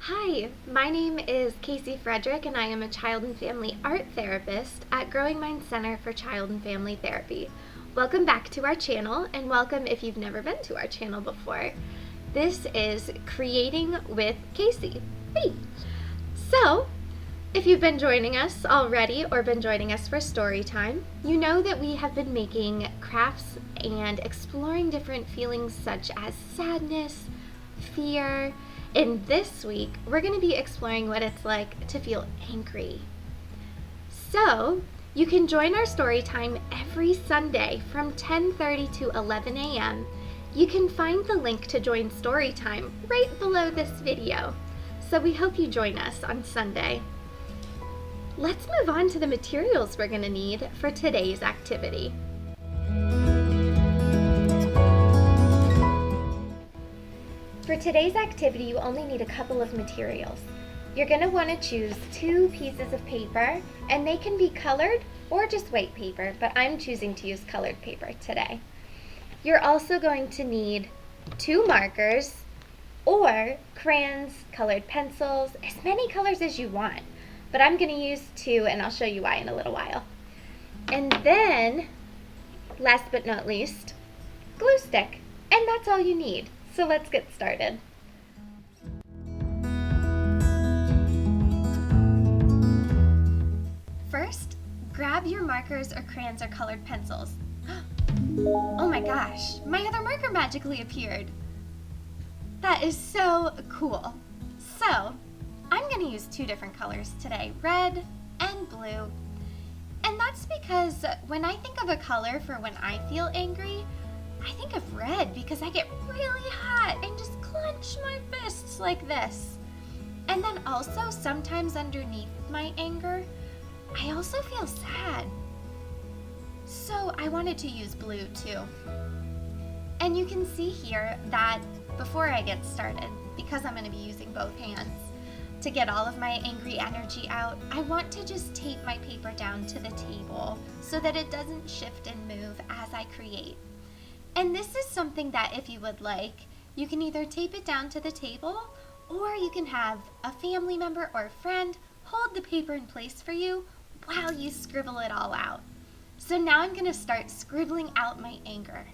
Hi, my name is Casey Frederick and I am a child and family art therapist at Growing Mind Center for Child and Family Therapy. Welcome back to our channel and welcome if you've never been to our channel before. This is Creating with Casey. Hey! So, if you've been joining us already or been joining us for story time, you know that we have been making crafts and exploring different feelings such as sadness, fear, and this week, we're going to be exploring what it's like to feel angry. So, you can join our story time every Sunday from 10:30 to 11 a.m. You can find the link to join story time right below this video. So we hope you join us on Sunday. Let's move on to the materials we're going to need for today's activity. For today's activity, you only need a couple of materials. You're going to want to choose 2 pieces of paper, and they can be colored or just white paper, but I'm choosing to use colored paper today. You're also going to need 2 markers or crayons, colored pencils, as many colors as you want, but I'm going to use 2, and I'll show you why in a little while. And then, last but not least, glue stick, and that's all you need. So let's get started. First, grab your markers or crayons or colored pencils. Oh my gosh, my other marker magically appeared. That is so cool. So, I'm going to use 2 different colors today, red and blue. And that's because when I think of a color for when I feel angry, I think of red because I get really hot and just clench my fists like this. And then also sometimes underneath my anger, I also feel sad. So I wanted to use blue too. And you can see here that before I get started, because I'm going to be using both hands to get all of my angry energy out, I want to just tape my paper down to the table so that it doesn't shift and move as I create. And this is something that if you would like, you can either tape it down to the table or you can have a family member or a friend hold the paper in place for you while you scribble it all out. So now I'm going to start scribbling out my anger.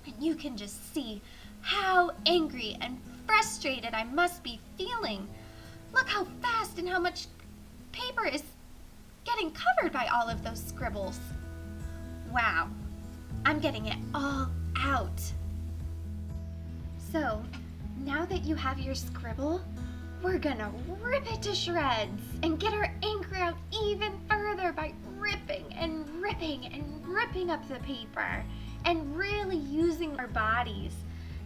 And you can just see how angry and frustrated I must be feeling. Look how fast and how much paper is getting covered by all of those scribbles. Wow. I'm getting it all out. So, now that you have your scribble, we're gonna rip it to shreds and get our anger out even further by ripping and ripping and ripping up the paper and really using our bodies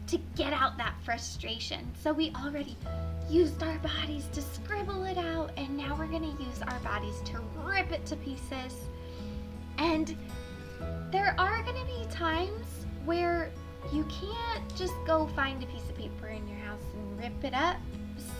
to get out that frustration. So we already used our bodies to scribble it out, and now we're gonna use our bodies to rip it to pieces. And there are going to be times where you can't just go find a piece of paper in your house and rip it up.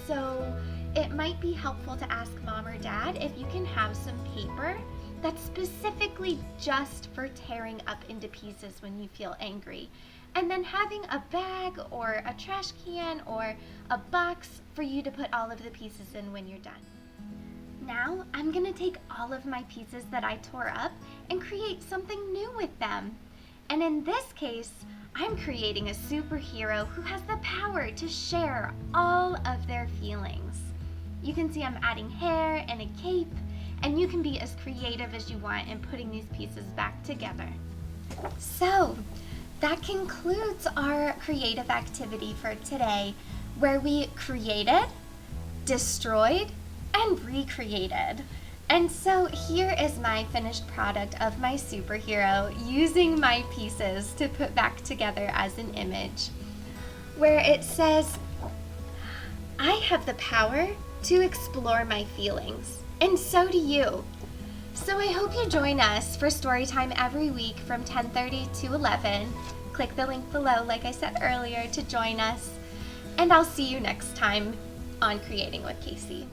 So it might be helpful to ask mom or dad if you can have some paper that's specifically just for tearing up into pieces when you feel angry. And then having a bag or a trash can or a box for you to put all of the pieces in when you're done. Now, I'm going to take all of my pieces that I tore up and create something new with them. And in this case, I'm creating a superhero who has the power to share all of their feelings. You can see I'm adding hair and a cape, and you can be as creative as you want in putting these pieces back together. So, that concludes our creative activity for today, where we created, destroyed, and recreated. And so here is my finished product of my superhero using my pieces to put back together as an image, where it says, I have the power to explore my feelings, and so do you. So I hope you join us for story time every week from 10:30 to 11. Click the link below, like I said earlier, to join us, and I'll see you next time on Creating with Casey.